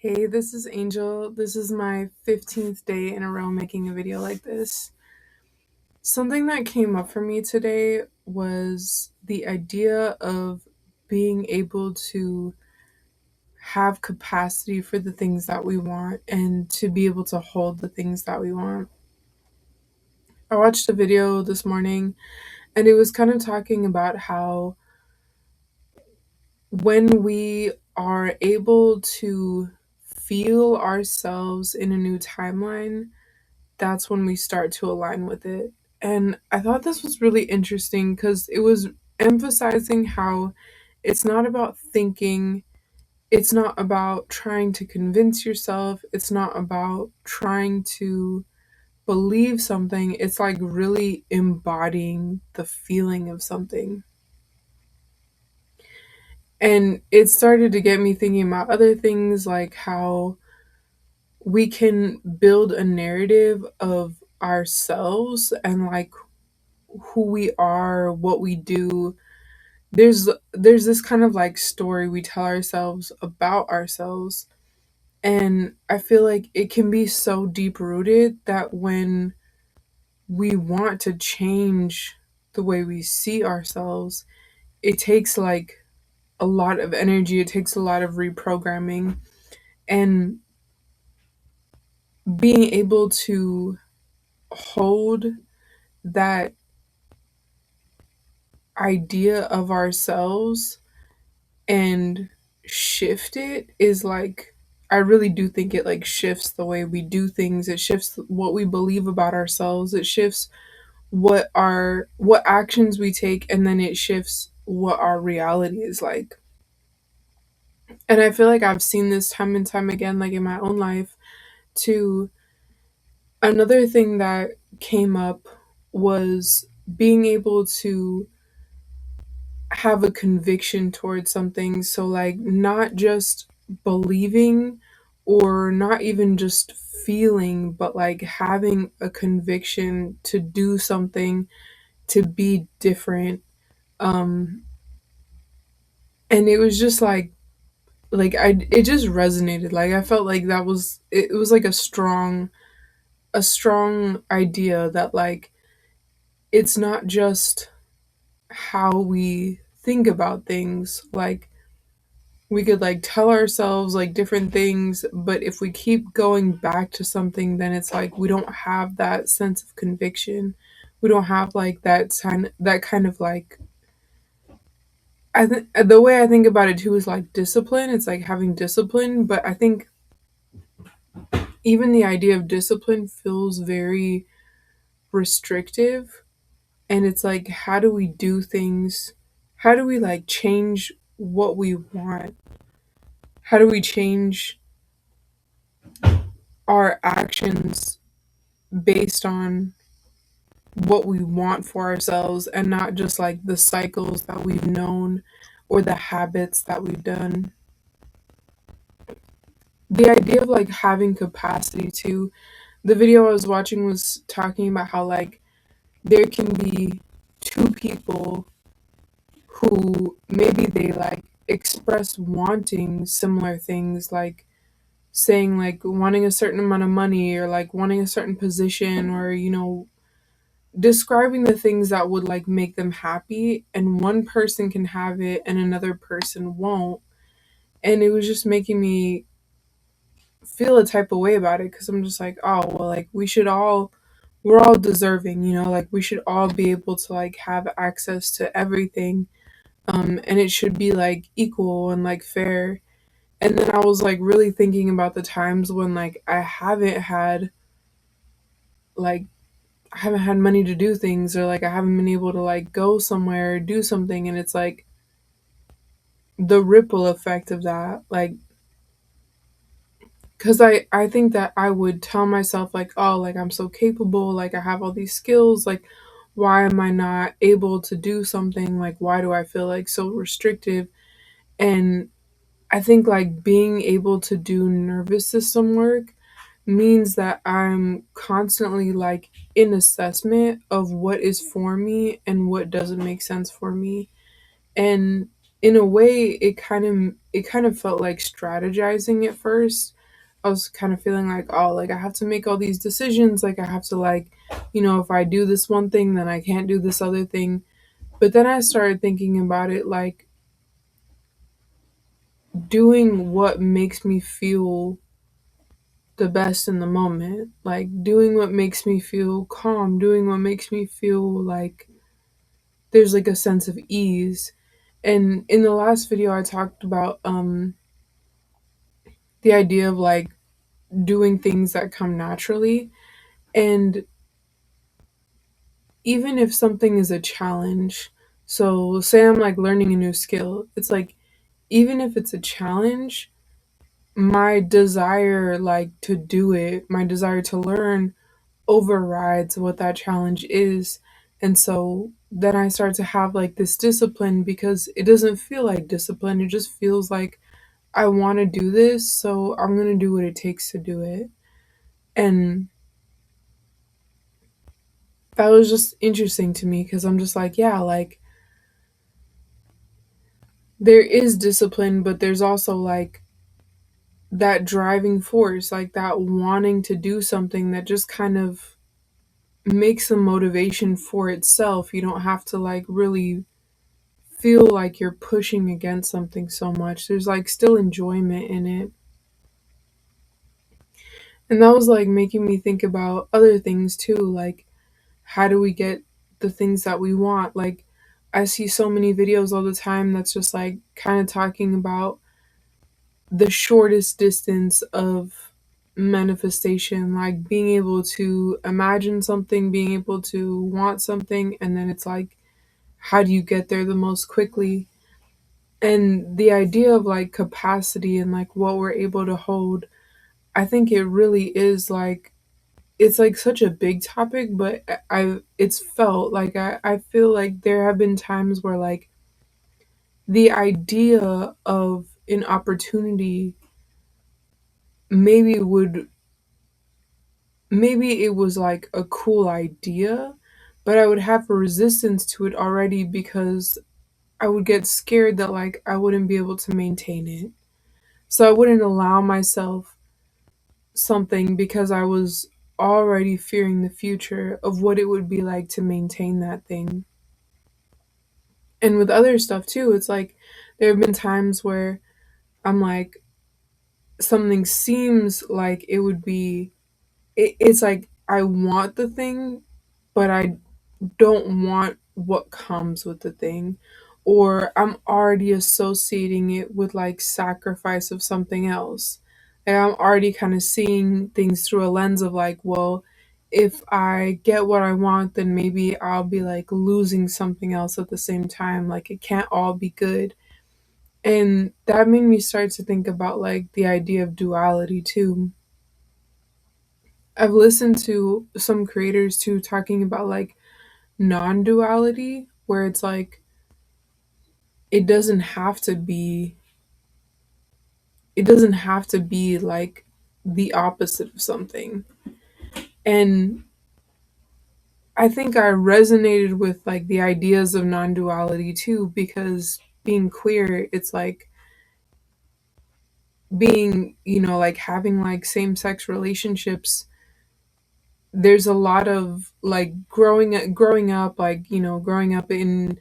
Hey, this is Angel. This is my 15th day in a row making a video like this. Something that came up for me today was the idea of being able to have capacity for the things that we want and to be able to hold the things that we want. I watched a video this morning and it was kind of talking about how when we are able to feel ourselves in a new timeline, that's when we start to align with it. And I thought this was really interesting because it was emphasizing how it's not about thinking, it's not about trying to convince yourself, it's not about trying to believe something, it's like really embodying the feeling of something. And it started to get me thinking about other things like how we can build a narrative of ourselves and like who we are, what we do. There's this kind of like story we tell ourselves about ourselves. And I feel like it can be so deep rooted that when we want to change the way we see ourselves, it takes like a lot of energy, it takes a lot of reprogramming. And being able to hold that idea of ourselves and shift it is like, I really do think it like shifts the way we do things. It shifts what we believe about ourselves. It shifts what actions we take, and then it shifts what our reality is like. And I feel like I've seen this time and time again, like in my own life too. Another thing that came up was being able to have a conviction towards something. So, like, not just believing or not even just feeling, but like having a conviction to do something, to be different. Um, and it was just it just resonated. Like, I felt like it was like a strong idea that, like, it's not just how we think about things. Like, we could like tell ourselves like different things, but if we keep going back to something, then it's like we don't have that sense of conviction. We don't have like that kind of like, I think the way I think about it too is like discipline. It's like having discipline, but I think even the idea of discipline feels very restrictive. And it's like, how do we do things? How do we like change what we want? How do we change our actions based on what we want for ourselves and not just like the cycles that we've known or the habits that we've done? The idea of like having capacity to, the video I was watching was talking about how like there can be two people who maybe they like express wanting similar things, like saying like wanting a certain amount of money or like wanting a certain position, or describing the things that would like make them happy, and one person can have it and another person won't. And it was just making me feel a type of way about it because I'm just like, oh well, like we're all deserving, like we should all be able to like have access to everything. And it should be like equal and like fair. And then I was like really thinking about the times when like like I haven't had money to do things, or like I haven't been able to like go somewhere or do something, and it's like the ripple effect of that, like, because I think that I would tell myself like, oh, like I'm so capable, like I have all these skills, like why am I not able to do something, like why do I feel like so restrictive? And I think like being able to do nervous system work means that I'm constantly like in assessment of what is for me and what doesn't make sense for me. And in a way it kind of felt like strategizing at first. I was kind of feeling like, oh, like I have to make all these decisions, like I have to, like, if I do this one thing, then I can't do this other thing. But then I started thinking about it like doing what makes me feel the best in the moment, like doing what makes me feel calm, doing what makes me feel like there's like a sense of ease. And in the last video I talked about the idea of like doing things that come naturally. And even if something is a challenge, so say I'm like learning a new skill, it's like even if it's a challenge, my desire like to do it, my desire to learn overrides what that challenge is. And so then I start to have like this discipline because it doesn't feel like discipline. It just feels like I want to do this, so I'm going to do what it takes to do it. And that was just interesting to me because I'm just like, yeah, like there is discipline, but there's also like that driving force, like that wanting to do something that just kind of makes a motivation for itself. You don't have to like really feel like you're pushing against something so much. There's like still enjoyment in it. And that was like making me think about other things too, like how do we get the things that we want? Like I see so many videos all the time that's just like kind of talking about the shortest distance of manifestation, like being able to imagine something, being able to want something, and then it's like how do you get there the most quickly? And the idea of like capacity and like what we're able to hold, I think it really is like it's like such a big topic, but it's felt like I feel like there have been times where like the idea of an opportunity maybe would maybe it was like a cool idea, but I would have a resistance to it already because I would get scared that like I wouldn't be able to maintain it. So I wouldn't allow myself something because I was already fearing the future of what it would be like to maintain that thing. And with other stuff too, it's like there have been times where I'm like, something seems like it would be, it's like I want the thing, but I don't want what comes with the thing. Or I'm already associating it with like sacrifice of something else. And I'm already kind of seeing things through a lens of like, well, if I get what I want, then maybe I'll be like losing something else at the same time. Like it can't all be good. And that made me start to think about like the idea of duality too. I've listened to some creators too talking about like non-duality where it's like it doesn't have to be it doesn't have to be like the opposite of something. And I think I resonated with like the ideas of non-duality too because being queer, it's like being, like having like same-sex relationships. There's a lot of like growing up like, growing up in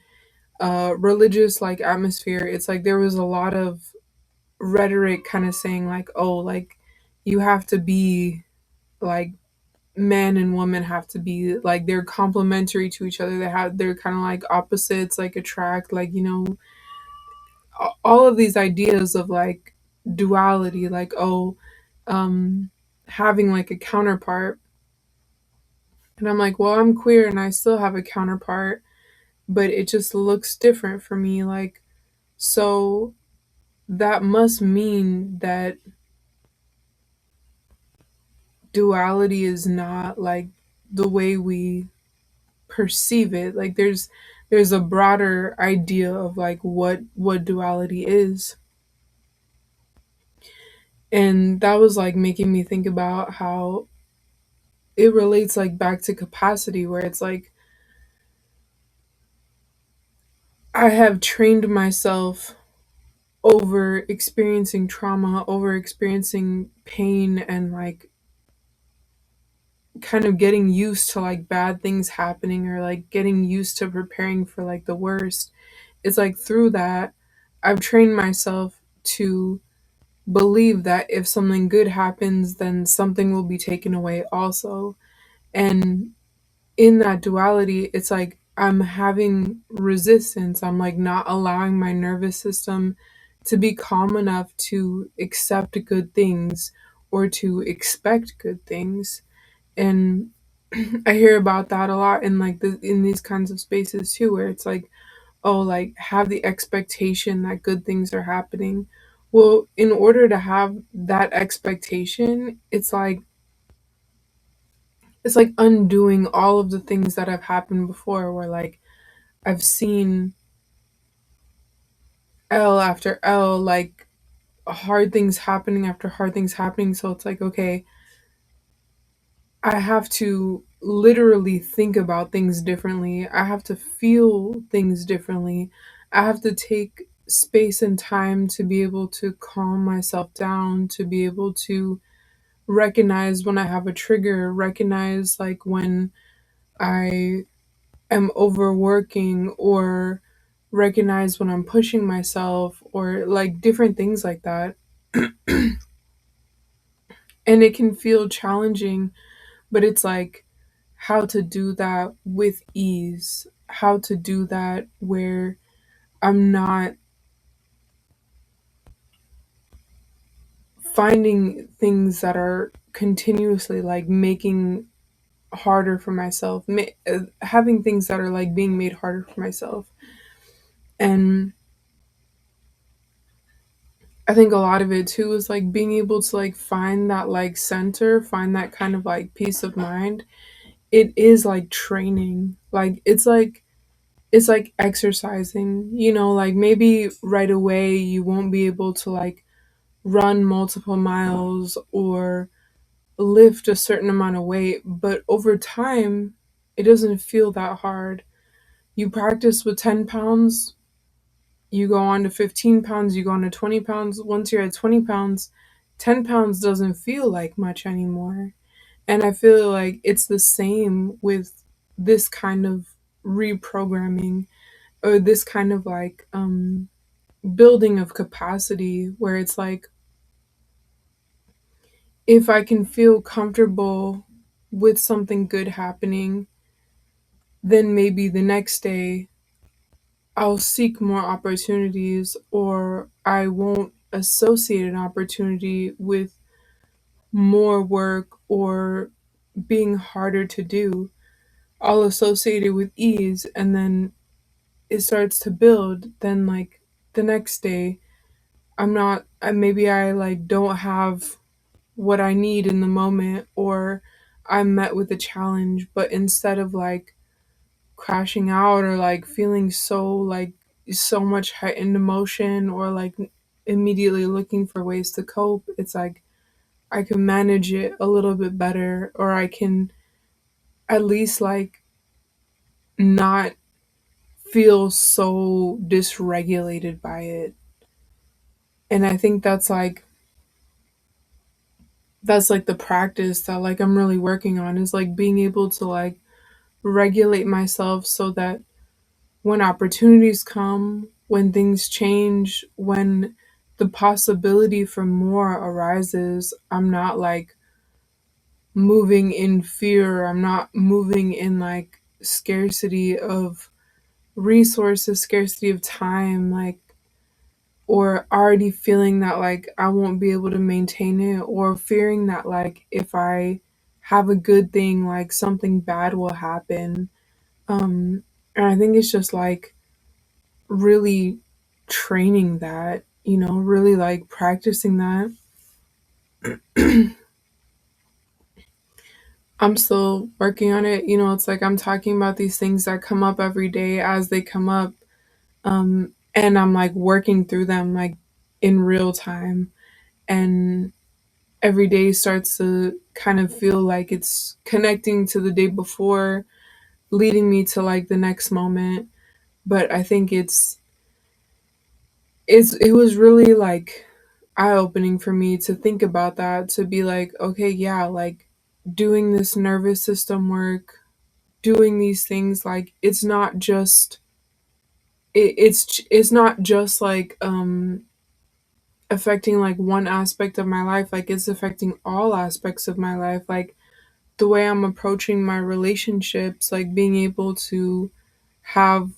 religious like atmosphere. It's like there was a lot of rhetoric kind of saying like, oh, like you have to be like man and woman have to be like they're complementary to each other. They're kind of like opposites, like attract, like all of these ideas of like duality, like oh, um, having like a counterpart. And I'm like, well, I'm queer and I still have a counterpart, but it just looks different for me. Like so that must mean that duality is not like the way we perceive it. Like there's a broader idea of like what duality is. And that was like making me think about how it relates like back to capacity where it's like I have trained myself over experiencing trauma, over experiencing pain, and like kind of getting used to like bad things happening, or like getting used to preparing for like the worst. It's like through that, I've trained myself to believe that if something good happens, then something will be taken away also. And in that duality, it's like I'm having resistance. I'm like not allowing my nervous system to be calm enough to accept good things or to expect good things. And I hear about that a lot in like in these kinds of spaces too, where it's like, oh, like have the expectation that good things are happening. Well, in order to have that expectation, it's like undoing all of the things that have happened before, where like I've seen L after L, like hard things happening after hard things happening. So it's like, okay, I have to literally think about things differently. I have to feel things differently. I have to take space and time to be able to calm myself down, to be able to recognize when I have a trigger, recognize like when I am overworking, or recognize when I'm pushing myself, or like different things like that. And it can feel challenging, but it's like how to do that with ease, how to do that where I'm not finding things that are continuously like making harder for myself, having things that are like being made harder for myself. And I think a lot of it too is like being able to like find that like center, find that kind of like peace of mind. It is like training. Like it's like exercising, like maybe right away you won't be able to like run multiple miles or lift a certain amount of weight, but over time it doesn't feel that hard. You practice with 10 pounds, you go on to 15 pounds, you go on to 20 pounds. Once you're at 20 pounds, 10 pounds doesn't feel like much anymore. And I feel like it's the same with this kind of reprogramming, or this kind of like building of capacity, where it's like if I can feel comfortable with something good happening, then maybe the next day I'll seek more opportunities, or I won't associate an opportunity with more work or being harder to do. I'll associate it with ease, and then it starts to build. Then, like the next day, maybe I like don't have what I need in the moment, or I'm met with a challenge, but instead of like crashing out or like feeling so much heightened emotion, or like immediately looking for ways to cope, it's like I can manage it a little bit better, or I can at least like not feel so dysregulated by it. And I think that's like the practice that like I'm really working on, is like being able to like regulate myself so that when opportunities come, when things change, when the possibility for more arises, I'm not like moving in fear. I'm not moving in like scarcity of resources, scarcity of time, like, or already feeling that like I won't be able to maintain it, or fearing that like if I have a good thing, like something bad will happen. And I think it's just like really training that, really like practicing that. I'm still working on it. It's like I'm talking about these things that come up every day as they come up. And I'm like working through them like in real time. And every day starts to kind of feel like it's connecting to the day before, leading me to like the next moment. But I think it was really like eye-opening for me to think about that, to be like, okay, yeah, like doing this nervous system work, doing these things, like it's not just like affecting like one aspect of my life, like it's affecting all aspects of my life, like the way I'm approaching my relationships, like being able to have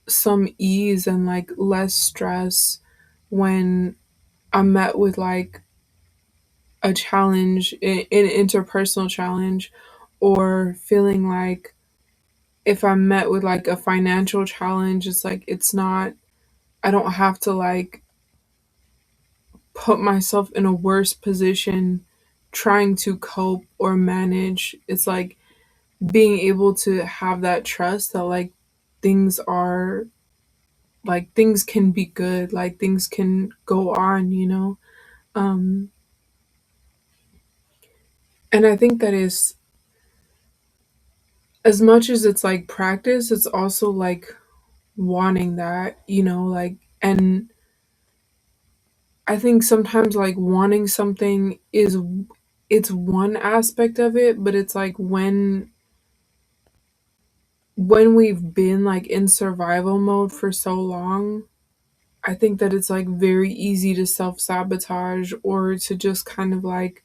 some ease and like less stress when I'm met with like a challenge, an interpersonal challenge, or feeling like if I'm met with like a financial challenge, it's like it's not, I don't have to like put myself in a worse position trying to cope or manage. It's like being able to have that trust that like things are, like things can be good, like things can go on, you know? Um and I think that is, as much as it's like practice, it's also like wanting that, you know, like, and I think sometimes like wanting something is, it's one aspect of it, but it's like when we've been like in survival mode for so long, I think that it's like very easy to self-sabotage or to just kind of like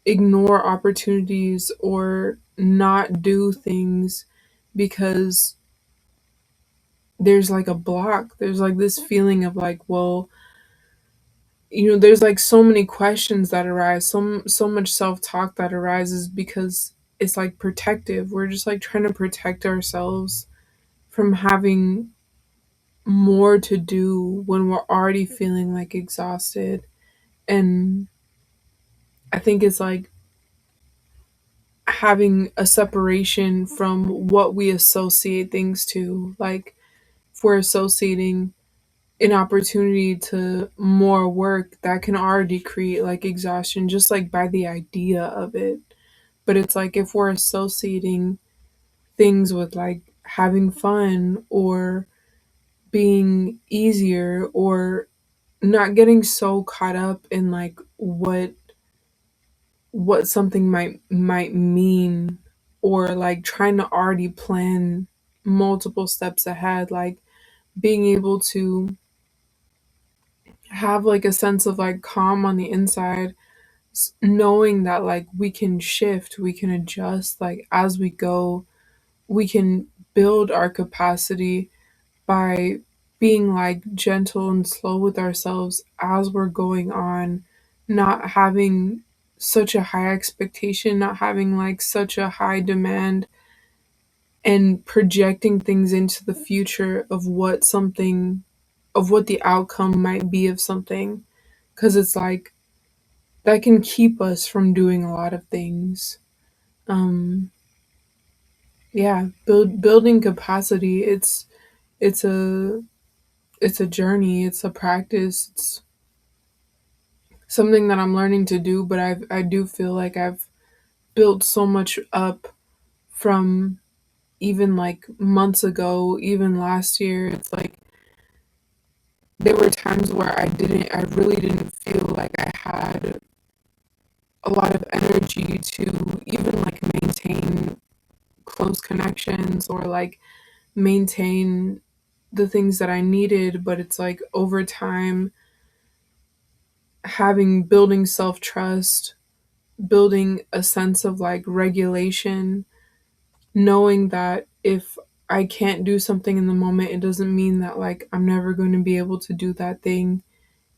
ignore opportunities or not do things because there's like a block. There's like this feeling of like, well, you know, there's like so many questions that arise, so much self-talk that arises because it's like protective. We're just like trying to protect ourselves from having more to do when we're already feeling like exhausted. And I think it's like having a separation from what we associate things to. Like if we're associating an opportunity to more work, that can already create like exhaustion just like by the idea of it. But it's like if we're associating things with like having fun or being easier or not getting so caught up in like what something might mean, or like trying to already plan multiple steps ahead, like being able to have like a sense of like calm on the inside, knowing that like we can shift, we can adjust like as we go, we can build our capacity by being like gentle and slow with ourselves as we're going on, not having such a high expectation, not having like such a high demand, and projecting things into the future of what something, of what the outcome might be of something. Because it's like that can keep us from doing a lot of things. Um, yeah, building capacity. It's a it's a journey. It's a practice. It's something that I'm learning to do. But I do feel like I've built so much up from even like months ago, even last year. It's like there were times where I really didn't feel like I had a lot of energy to even like maintain close connections or like maintain the things that I needed. But it's like over time, having, building self trust, building a sense of like regulation, knowing that if I can't do something in the moment, it doesn't mean that like I'm never going to be able to do that thing.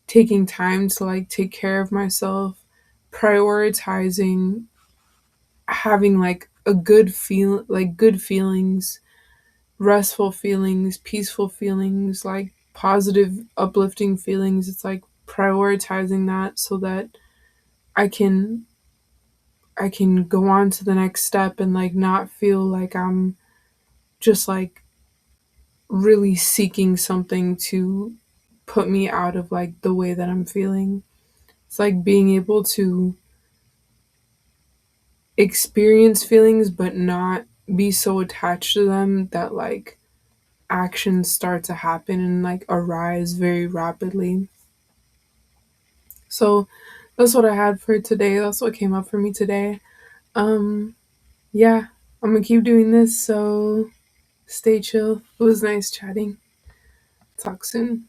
Taking time to like take care of myself, prioritizing having like a good feel, like good feelings, restful feelings, peaceful feelings, like positive, uplifting feelings. It's like prioritizing that so that I can I can go on to the next step and like not feel like I'm just like really seeking something to put me out of like the way that I'm feeling. It's like being able to experience feelings but not be so attached to them that like actions start to happen and like arise very rapidly. So that's what I had for today. That's what came up for me today. Um, yeah, I'm gonna keep doing this, so stay chill. It was nice chatting. Talk soon.